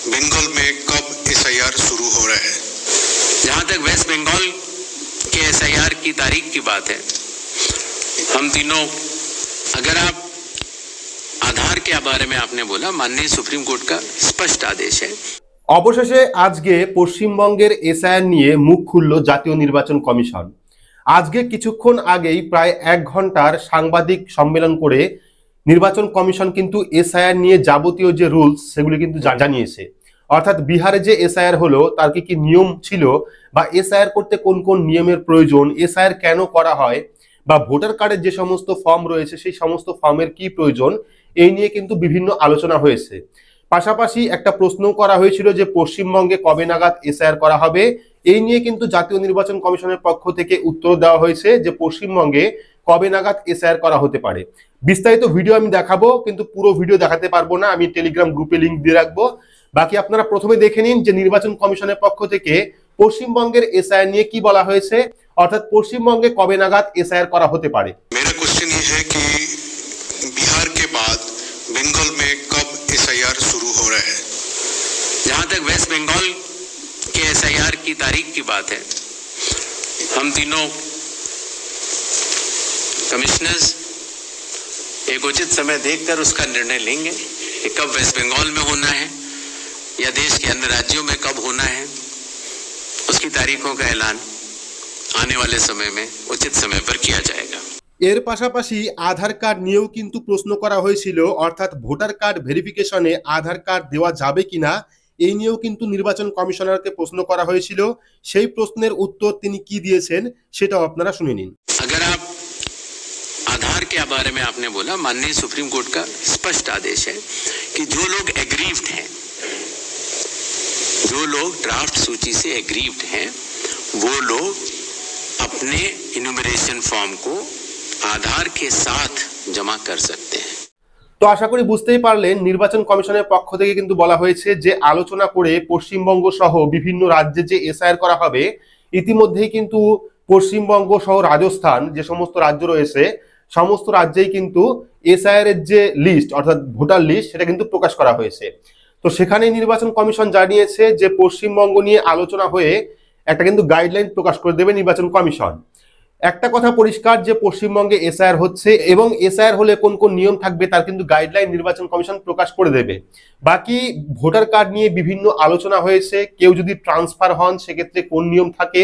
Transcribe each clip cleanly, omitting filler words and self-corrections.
बंगाल में कब एसआईआर शुरू हो रहा है? जहां तक वेस्ट बंगाल के एसआईआर की तारीख की बात है, हम तीनों, अगर आप आधार के बारे में आपने बोला, माननीय सुप्रीम कोर्ट का स्पष्ट आदेश है। অবশেষে আজকে পশ্চিমবঙ্গের এসআইআর নিয়ে মুখ খুলল জাতীয় নির্বাচন কমিশন। আজকে কিছুক্ষণ আগেই প্রায় 1 ঘন্টার সাংবাদিক সম্মেলন করে নির্বাচন কমিশন কিন্তু এসআইআর নিয়ে যাবতীয় যে রুলস সেগুলি কিন্তু জানিয়েছে। অর্থাৎ বিহারে যে এসআইআর হলো তার কি নিয়ম ছিল, বা এসআইআর করতে কোন কোন নিয়মের প্রয়োজন, এসআইআর কেন করা হয়, বা ভোটার কার্ডের যে সমস্ত ফর্ম রয়েছে সেই সমস্ত ফর্মের কি প্রয়োজন, এই নিয়ে কিন্তু বিভিন্ন আলোচনা হয়েছে। পাশাপাশি একটা প্রশ্ন করা হয়েছিল যে পশ্চিমবঙ্গে কবে নাগাদ এসআইআর করা হবে। এই নিয়ে কিন্তু জাতীয় নির্বাচন কমিশনের পক্ষ থেকে উত্তর দেওয়া হয়েছে যে পশ্চিমবঙ্গে কবে নাগাদ এসআইআর করা হতে পারে। বিস্তারিত ভিডিও আমি দেখাবো, কিন্তু পুরো ভিডিও দেখাতে পারবো না, আমি টেলিগ্রাম গ্রুপে লিংক দিয়ে রাখবো। বাকি আপনারা প্রথমে দেখে নিন যে নির্বাচন কমিশনের পক্ষ থেকে পশ্চিমবঙ্গের এসআইআর নিয়ে কি বলা হয়েছে, অর্থাৎ পশ্চিমবঙ্গে কবে নাগাদ এসআইআর করা হতে পারে। मेरा क्वेश्चन ये है कि बिहार के बाद बंगाल में कब एसआईआर शुरू हो रहा है? जहां तक वेस्ट बंगाल के एसआईआर की तारीख की बात है, हम तीनों कमिश्नर्स एक उचित समय देखकर उसका निर्णय लेंगे कि कब वेस्ट बंगाल में होना है या देश के अन्य राज्यों में कब होना है। उसकी तारीखों का ऐलान आने वाले समय में उचित समय पर किया जाएगा। এর পাশাপাশি আধার কার্ড নিয়েও কিন্তু প্রশ্ন করা হয়েছিল, অর্থাৎ ভোটার কার্ড ভেরিফিকেশনে আধার কার্ড দেওয়া যাবে কিনা, এই নিয়েও কিন্তু নির্বাচন কমিশনারকে প্রশ্ন করা হয়েছিল। সেই প্রশ্নের উত্তর তিনি কি দিয়েছেন সেটাও আপনারা শুনে নিন। अगर आप आधार के बारे में आपने बोला, माननीय सुप्रीम कोर्ट का स्पष्ट आदेश है कि जो लोग एग्रीव्ड हैं, जो लोग ड्राफ्ट सूची से एग्रीव्ड हैं, वो लोग अपने इन्यूमरेशन फॉर्म को आधार के साथ जमा कर सकते हैं। তো আশা করি বুঝতেই পারলেন, নির্বাচন কমিশনের পক্ষ থেকে কিন্তু বলা হয়েছে যে আলোচনা করে পশ্চিমবঙ্গ সহ বিভিন্ন রাজ্যে যে এসআইআর করা হবে, ইতিমধ্যেই কিন্তু পশ্চিমবঙ্গ সহ রাজস্থান যে সমস্ত রাজ্য রয়েছে সমস্ত রাজ্যেই কিন্তু এসআইআর এর যে লিস্ট, অর্থাৎ ভোটার লিস্ট, সেটা কিন্তু প্রকাশ করা হয়েছে। তো সেখানে নির্বাচন কমিশন জানিয়েছে যে পশ্চিমবঙ্গ নিয়ে আলোচনা হয়ে একটা কিন্তু গাইডলাইন প্রকাশ করে দেবে নির্বাচন কমিশন। একটা কথা পরিষ্কার যে পশ্চিমবঙ্গে এসআইআর হচ্ছে এবং এসআইআর হলে কোন কোন নিয়ম থাকবে তার কিন্তু গাইডলাইন নির্বাচন কমিশন প্রকাশ করে দেবে। বাকি ভোটার কার্ড নিয়ে বিভিন্ন আলোচনা হয়েছে, কেউ যদি ট্রান্সফার হন সেক্ষেত্রে কোন নিয়ম থাকে,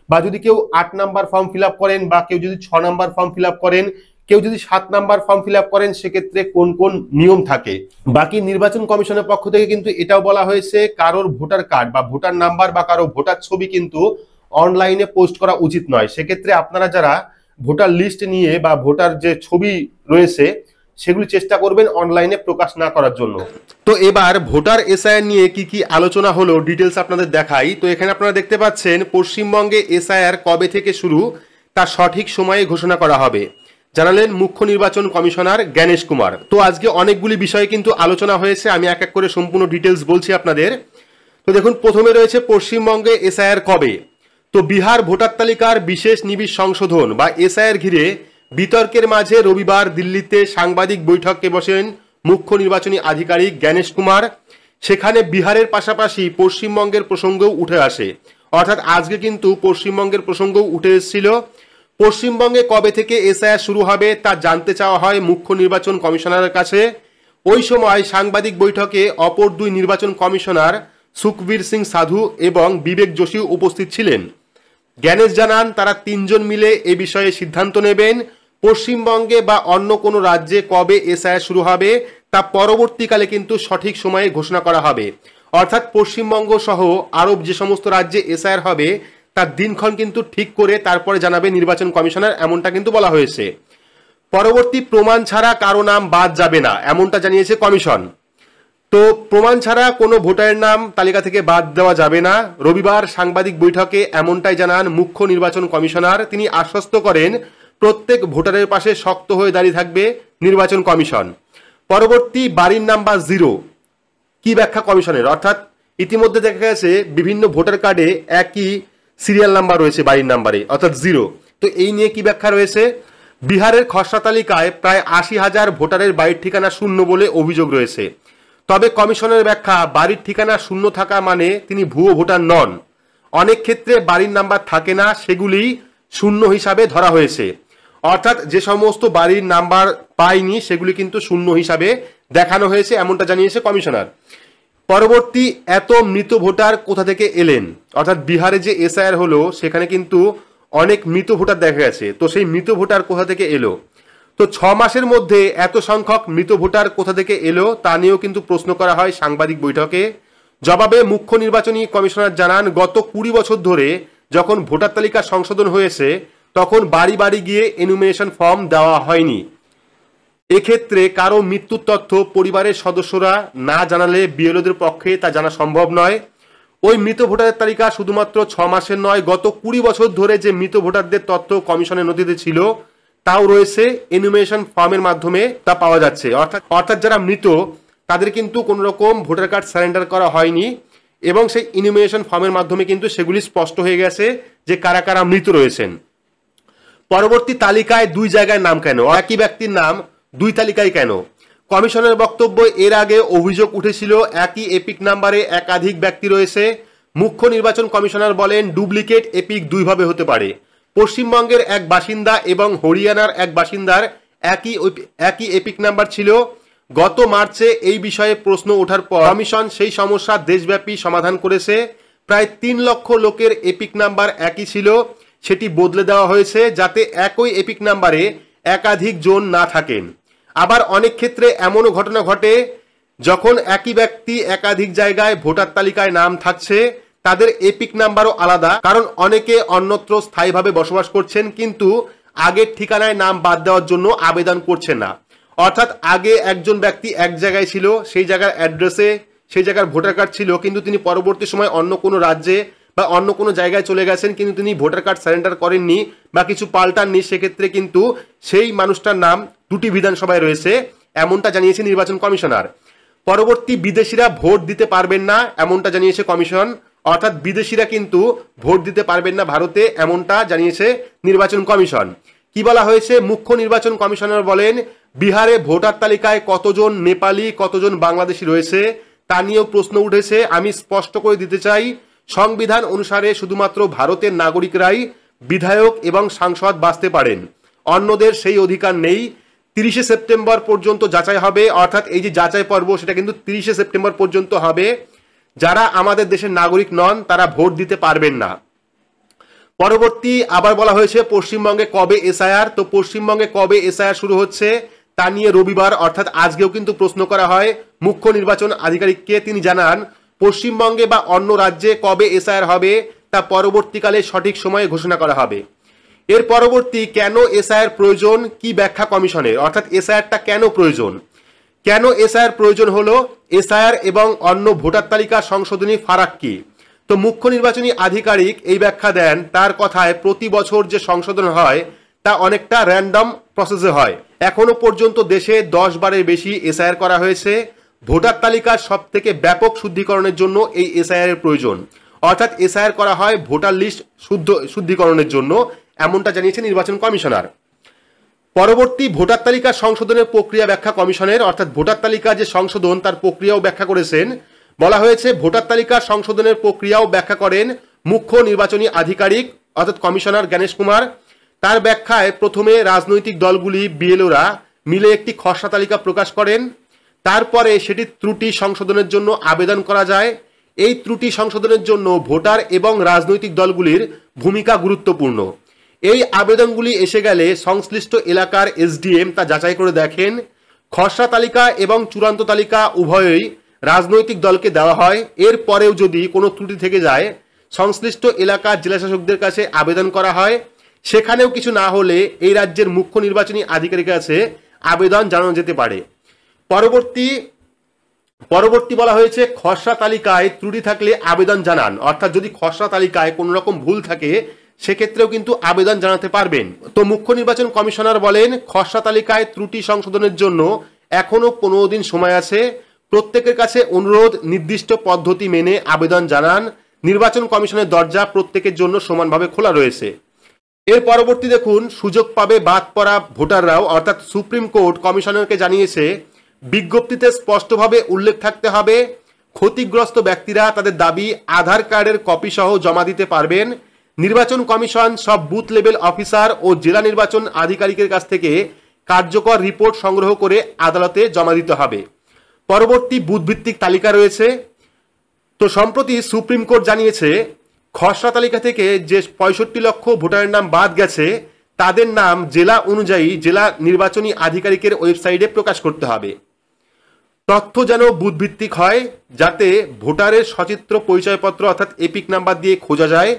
বা যদি কেউ 8 নাম্বার ফর্ম ফিল আপ করেন, বা কেউ যদি 6 নাম্বার ফর্ম ফিল আপ করেন, কেউ যদি 7 নাম্বার ফর্ম ফিল আপ করেন, সেক্ষেত্রে কোন কোন নিয়ম থাকে। বাকি নির্বাচন কমিশনের পক্ষ থেকে কিন্তু এটাও বলা হয়েছে কারোর ভোটার কার্ড বা ভোটার নাম্বার বা কারো ভোটার ছবি কিন্তু অনলাইনে পোস্ট করা উচিত নয়। সেক্ষেত্রে আপনারা যারা ভোটার লিস্ট নিয়ে বা ভোটার যে ছবি রয়েছে সেগুলি চেষ্টা করবেন অনলাইনে প্রকাশ না করার জন্য। তো এবার ভোটার এসআইআর নিয়ে কি কি আলোচনা হলো ডিটেলস আপনাদের দেখাই। তো এখানে আপনারা দেখতে পাচ্ছেন পশ্চিমবঙ্গে এসআইআর কবে থেকে শুরু তার সঠিক সময়ে ঘোষণা করা হবে, জানালেন মুখ্য নির্বাচন কমিশনার জ্ঞানেশ কুমার। তো আজকে অনেকগুলি বিষয় কিন্তু আলোচনা হয়েছে, আমি এক এক করে সম্পূর্ণ ডিটেলস বলছি আপনাদের। তো দেখুন, প্রথমে রয়েছে পশ্চিমবঙ্গে এসআইআর কবে। তো বিহার ভোটার তালিকার বিশেষ নিবিড় সংশোধন বা এসআইআর ঘিরে বিতর্কের মাঝে রবিবার দিল্লিতে সাংবাদিক বৈঠকে বসেন মুখ্য নির্বাচনী আধিকারিক জ্ঞানেশ কুমার। সেখানে বিহারের পাশাপাশি পশ্চিমবঙ্গের প্রসঙ্গও উঠে আসে, অর্থাৎ আজকে কিন্তু পশ্চিমবঙ্গের প্রসঙ্গও উঠে এসেছিল। পশ্চিমবঙ্গে কবে থেকে এসআইআর শুরু হবে তা জানতে চাওয়া হয় মুখ্য নির্বাচন কমিশনারের কাছে। ওই সময় সাংবাদিক বৈঠকে অপর দুই নির্বাচন কমিশনার সুখবীর সিং সাধু এবং বিবেক যোশী উপস্থিত ছিলেন। জ্ঞানেশ জানান তারা 3 জন মিলে এ বিষয়ে সিদ্ধান্ত নেবেন। পশ্চিমবঙ্গে বা অন্য কোনো রাজ্যে কবে এসআইআর শুরু হবে তা পরবর্তীকালে কিন্তু সঠিক সময়ে ঘোষণা করা হবে, অর্থাৎ পশ্চিমবঙ্গ সহ আরব যে সমস্ত রাজ্যে এসআইআর হবে তার দিনক্ষণ কিন্তু ঠিক করে তারপরে জানাবে নির্বাচন কমিশনার, এমনটা কিন্তু বলা হয়েছে। পরবর্তী প্রমাণ ছাড়া কারো নাম বাদ যাবে না, এমনটা জানিয়েছে কমিশন। তো প্রমাণ ছাড়া কোনো ভোটারের নাম তালিকা থেকে বাদ দেওয়া যাবে না। রবিবার সাংবাদিক বৈঠকে এমনটাই জানান মুখ্য নির্বাচন কমিশনার। তিনি আশ্বস্ত করেন প্রত্যেক ভোটারের পাশে শক্ত হয়ে দাঁড়িয়ে থাকবে নির্বাচন কমিশন। পরবর্তী বাড়ির নাম্বার 0 কি ব্যাখ্যা কমিশনের, অর্থাৎ ইতিমধ্যে দেখা গেছে বিভিন্ন ভোটার কার্ডে একই সিরিয়াল নাম্বার রয়েছে বাড়ির নাম্বারে, অর্থাৎ 0। তো এই নিয়ে কি ব্যাখ্যা রয়েছে, বিহারের খসড়া তালিকায় প্রায় 80,000 ভোটারের বাড়ির ঠিকানা শূন্য বলে অভিযোগ রয়েছে। তবে কমিশনের ব্যাখ্যা, বাড়ির ঠিকানা শূন্য থাকা মানে তিনি ভুয়ো ভোটার নন। অনেক ক্ষেত্রে বাড়ির নাম্বার থাকে না, সেগুলি শূন্য হিসাবে ধরা হয়েছে। অর্থাৎ যে সমস্ত বাড়ির নাম্বার পায়নি সেগুলি কিন্তু শূন্য হিসাবে দেখানো হয়েছে, এমনটা জানিয়েছে কমিশনার। পরবর্তী, এত মৃত ভোটার কোথা থেকে এলেন? অর্থাৎ বিহারে যে এসআইআর হলো সেখানে কিন্তু অনেক মৃত ভোটার দেখা গেছে, তো সেই মৃত ভোটার কোথা থেকে এলো? তো 6 মাসের মধ্যে এত সংখ্যক মৃত ভোটার কোথা থেকে এলো তা নিয়েও কিন্তু প্রশ্ন করা হয় সাংবাদিক বৈঠকে। জবাবে মুখ্য নির্বাচনী কমিশনার জানান, গত 20 বছর ধরে যখন ভোটার তালিকা সংশোধন হয়েছে তখন বাড়ি বাড়ি গিয়ে এনুমিনেশন ফর্ম দেওয়া হয়নি। এক্ষেত্রে কারো মৃত্যুর তথ্য পরিবারের সদস্যরা না জানালে বিএলওদের পক্ষে তা জানা সম্ভব নয়। ওই মৃত ভোটারের তালিকা শুধুমাত্র 6 মাসের নয়, গত 20 বছর ধরে যে মৃত ভোটারদের তথ্য কমিশনের নথিতে ছিল তাও রয়েছে, এনুমিনেশন ফর্মের মাধ্যমে তা পাওয়া যাচ্ছে। অর্থাৎ যারা মৃত তাদের কিন্তু কোনো রকম ভোটার কার্ড সারেন্ডার করা হয়নি এবং সেই এনুমিনেশন ফর্মের মাধ্যমে কিন্তু সেগুলি স্পষ্ট হয়ে গেছে যে কারা কারা মৃত রয়েছেন। পরবর্তী তালিকায় 2 জায়গায় নাম কেন? একই ব্যক্তির নাম 2 তালিকায় কেন? কমিশনের বক্তব্য, এর আগে অভিযোগ উঠেছিল একই এপিক নাম্বারে একাধিক ব্যক্তি রয়েছে। মুখ্য নির্বাচন কমিশনার বলেন, ডুপ্লিকেট এপিক 2 ভাবে হতে পারে। পশ্চিমবঙ্গের এক বাসিন্দা এবং হরিয়ানার এক বাসিন্দার একই এপিক নাম্বার ছিল। গত মার্চে এই বিষয়ে প্রশ্ন ওঠার পর কমিশন সেই সমস্যা দেশব্যাপী সমাধান করেছে। প্রায় 3 লক্ষ লোকের এপিক নাম্বার একই ছিল, সেটি বদলে দেওয়া হয়েছে যাতে একই এপিক নাম্বারে একাধিক জন না থাকেন। আবার অনেক ক্ষেত্রে এমনও ঘটনা ঘটে যখন একই ব্যক্তি একাধিক জায়গায় ভোটার তালিকায় নাম থাকছে, তাদের এপিক নাম্বারও আলাদা, কারণ অনেকে অন্যত্র স্থায়ীভাবে বসবাস করছেন কিন্তু আগের ঠিকানায় নাম বাদ দেওয়ার জন্য আবেদন করছেন না। অর্থাৎ আগে একজন ব্যক্তি এক জায়গায় ছিল, সেই জায়গার অ্যাড্রেসে সেই জায়গার ভোটার কার্ড ছিল, কিন্তু তিনি পরবর্তী সময় অন্য কোনো রাজ্যে বা অন্য কোনো জায়গায় চলে গেছেন, কিন্তু তিনি ভোটার কার্ড সারেন্ডার করেননি বা কিছু পাল্টাননি। সেক্ষেত্রে কিন্তু সেই মানুষটার নাম 2টি বিধানসভায় রয়েছে, এমনটা জানিয়েছে নির্বাচন কমিশনার। পরবর্তী, বিদেশিরা ভোট দিতে পারবেন না, এমনটা জানিয়েছে কমিশন। অর্থাৎ বিদেশিরা কিন্তু ভোট দিতে পারবেন না ভারতে, এমনটা জানিয়েছে নির্বাচন কমিশন। কি বলা হয়েছে? মুখ্য নির্বাচন কমিশনার বলেন, বিহারে ভোটার তালিকায় কতজন নেপালি কতজন বাংলাদেশি রয়েছে তা নিয়েও প্রশ্ন উঠেছে। আমি স্পষ্ট করে দিতে চাই, সংবিধান অনুসারে শুধুমাত্র ভারতের নাগরিকরাই বিধায়ক এবং সাংসদ বাছতে পারেন, অন্যদের সেই অধিকার নেই। 30শে সেপ্টেম্বর পর্যন্ত যাচাই হবে, অর্থাৎ এই যে যাচাই পর্ব সেটা কিন্তু 30শে সেপ্টেম্বর পর্যন্ত হবে। যারা আমাদের দেশের নাগরিক নন তারা ভোট দিতে পারবেন না। পরবর্তী, আবার বলা হয়েছে পশ্চিমবঙ্গে কবে এসআইআর? তো পশ্চিমবঙ্গে কবে এসআইআর শুরু হচ্ছে তা নিয়ে রবিবার অর্থাৎ আজকেও কিন্তু প্রশ্ন করা হয় মুখ্য নির্বাচন আধিকারিককে। তিনি জানান, পশ্চিমবঙ্গে বা অন্য রাজ্যে কবে এসআইআর হবে তা পরবর্তীকালে সঠিক সময়ে ঘোষণা করা হবে। এর পরবর্তী, কেন এসআইআর প্রয়োজন, কি ব্যাখ্যা কমিশনের? অর্থাৎ এসআইআরটা কেন প্রয়োজন? কেন এসআইআর প্রয়োজন হলো? এসআইআর এবং অন্য ভোটার তালিকা সংশোধনী ফারাক কি? তো মুখ্য নির্বাচনী আধিকারিক এই ব্যাখ্যা দেন, তার কথায় প্রতি বছর যে সংশোধন হয় তা অনেকটা র্যান্ডম প্রসেসে হয়। এখনো পর্যন্ত দেশে 10 বারের বেশি এসআইআর করা হয়েছে। ভোটার তালিকার সব থেকে ব্যাপক শুদ্ধিকরণের জন্য এই এসআইআর এর প্রয়োজন। অর্থাৎ এসআইআর করা হয় ভোটার লিস্ট শুদ্ধিকরণের জন্য, এমনটা জানিয়েছে নির্বাচন কমিশনার। পরবর্তী, ভোটার তালিকা সংশোধনের প্রক্রিয়া ব্যাখ্যা কমিশনের। অর্থাৎ ভোটার তালিকা যে সংশোধন তার প্রক্রিয়াও ব্যাখ্যা করেছেন। বলা হয়েছে ভোটার তালিকা সংশোধনের প্রক্রিয়াও ব্যাখ্যা করেন মুখ্য নির্বাচনী আধিকারিক অর্থাৎ কমিশনার জ্ঞানেশ কুমার। তার ব্যাখ্যায়, প্রথমে রাজনৈতিক দলগুলি বিএলওরা মিলে একটি খসড়া তালিকা প্রকাশ করেন, তারপরে সেটি ত্রুটি সংশোধনের জন্য আবেদন করা যায়। এই ত্রুটি সংশোধনের জন্য ভোটার এবং রাজনৈতিক দলগুলির ভূমিকা গুরুত্বপূর্ণ। এই আবেদনগুলি এসে গেলে সংশ্লিষ্ট এলাকার এসডিএম তা যাচাই করে দেখেন। খসড়া তালিকা এবং চূড়ান্ত তালিকা উভয়ই রাজনৈতিক দলকে দেওয়া হয়। এর পরেও যদি কোনো ত্রুটি থেকে যায় সংশ্লিষ্ট এলাকার জেলাশাসকদের কাছে আবেদন করা হয়। সেখানেও কিছু না হলে এই রাজ্যের মুখ্য নির্বাচনী আধিকারিকের কাছে আবেদন জানানো যেতে পারে। পরবর্তী বলা হয়েছে, খসড়া তালিকায় ত্রুটি থাকলে আবেদন জানান। অর্থাৎ যদি খসড়া তালিকায় কোনো রকম ভুল থাকে সেক্ষেত্রেও কিন্তু আবেদন জানাতে পারবেন। তো মুখ্য নির্বাচন কমিশনার বলেন, খসড়া তালিকায় ত্রুটি সংশোধনের জন্য এখনো 15 দিন সময় আছে। প্রত্যেকের কাছে অনুরোধ, নির্দিষ্ট পদ্ধতি মেনে আবেদন জানান। নির্বাচন কমিশনের দরজা প্রত্যেকের জন্য সমানভাবে খোলা রয়েছে। এর পরবর্তী দেখুন, সুযোগ পাবে বাদ পড়া ভোটাররাও। অর্থাৎ সুপ্রিম কোর্ট কমিশনারকে জানিয়েছে বিজ্ঞপ্তিতে স্পষ্টভাবে উল্লেখ থাকতে হবে ক্ষতিগ্রস্ত ব্যক্তিরা তাদের দাবি আধার কার্ডের কপি সহ জমা দিতে পারবেন। নির্বাচন কমিশন সব বুথ লেভেল অফিসার ও জেলা নির্বাচন আধিকারিকের কাছ থেকে কার্যকর রিপোর্ট সংগ্রহ করে আদালতে জমা দিতে হবে। পরবর্তী বুথভিত্তিক তালিকা রয়েছে। তো সম্প্রতি সুপ্রিম কোর্ট জানিয়েছে খসড়া তালিকা থেকে যে 65 লক্ষ ভোটারের নাম বাদ গেছে তাদের নাম জেলা অনুযায়ী জেলা নির্বাচনী আধিকারিকের ওয়েবসাইটে প্রকাশ করতে হবে। তথ্য যেন বুথভিত্তিক হয়, যাতে ভোটারের সচিত্র পরিচয়পত্র অর্থাৎ এপিক নাম্বার দিয়ে খোঁজা যায়।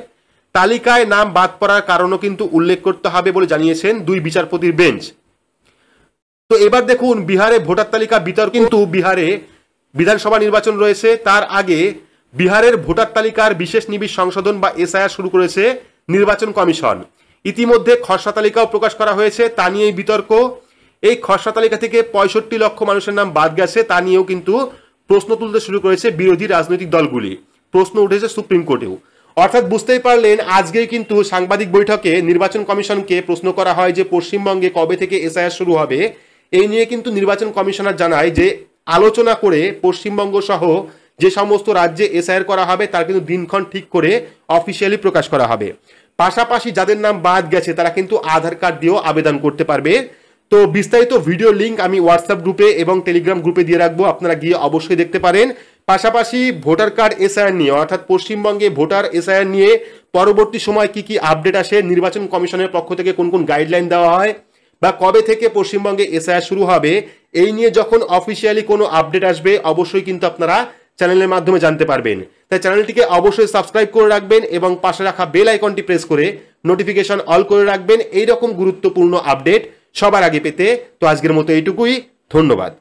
তালিকায় নাম বাদ পড়ার কারণও কিন্তু উল্লেখ করতে হবে বলে জানিয়েছেন 2 বিচারপতির বেঞ্চ। তো এবার দেখুন বিহারে ভোটার তালিকা বিতর্ক। কিন্তু বিহারে বিধানসভা নির্বাচন রয়েছে, তার আগে বিহারের ভোটার তালিকার বিশেষ নিবিড় সংশোধন বা এসআইআর শুরু করেছে নির্বাচন কমিশন। ইতিমধ্যে খসড়া তালিকাও প্রকাশ করা হয়েছে, তা নিয়েই বিতর্ক। এই খসড়া তালিকা থেকে 65 লক্ষ মানুষের নাম বাদ গেছে, তা নিয়েও কিন্তু প্রশ্ন তুলতে শুরু করেছে বিরোধী রাজনৈতিক দলগুলি। প্রশ্ন উঠেছে সুপ্রিম কোর্টেও। অর্থাৎ বুঝতেই পারলেন আজকেই কিন্তু সাংবাদিক বৈঠকে নির্বাচন কমিশনকে প্রশ্ন করা হয় যে পশ্চিমবঙ্গে কবে থেকে এসআইআর শুরু হবে। এই নিয়ে কিন্তু নির্বাচন কমিশনার জানায় যে আলোচনা করে পশ্চিমবঙ্গ সহ যে সমস্ত রাজ্যে এসআইআর করা হবে তার কিন্তু দিনক্ষণ ঠিক করে অফিসিয়ালি প্রকাশ করা হবে। পাশাপাশি যাদের নাম বাদ গেছে তারা কিন্তু আধার কার্ড দিয়েও আবেদন করতে পারবে। তো বিস্তারিত ভিডিও লিঙ্ক আমি হোয়াটসঅ্যাপ গ্রুপে এবং টেলিগ্রাম গ্রুপে দিয়ে রাখবো, আপনারা গিয়ে অবশ্যই দেখতে পারেন। পাশাপাশি ভোটার কার্ড এসআইআর নিয়ে অর্থাৎ পশ্চিমবঙ্গে ভোটার এসআইআর নিয়ে পরবর্তী সময় কি কি আপডেট আসে, নির্বাচন কমিশনের পক্ষ থেকে কোন কোন গাইডলাইন দেওয়া হয় বা কবে থেকে পশ্চিমবঙ্গে এসআইআর শুরু হবে, এই নিয়ে যখন অফিসিয়ালি কোনো আপডেট আসবে অবশ্যই কিন্তু আপনারা চ্যানেলের মাধ্যমে জানতে পারবেন। তাই চ্যানেলটিকে অবশ্যই সাবস্ক্রাইব করে রাখবেন এবং পাশে রাখা বেল আইকনটি প্রেস করে নোটিফিকেশন অল করে রাখবেন এই রকম গুরুত্বপূর্ণ আপডেট সবার আগে পেতে। তো আজকের মতো এইটুকুই, ধন্যবাদ।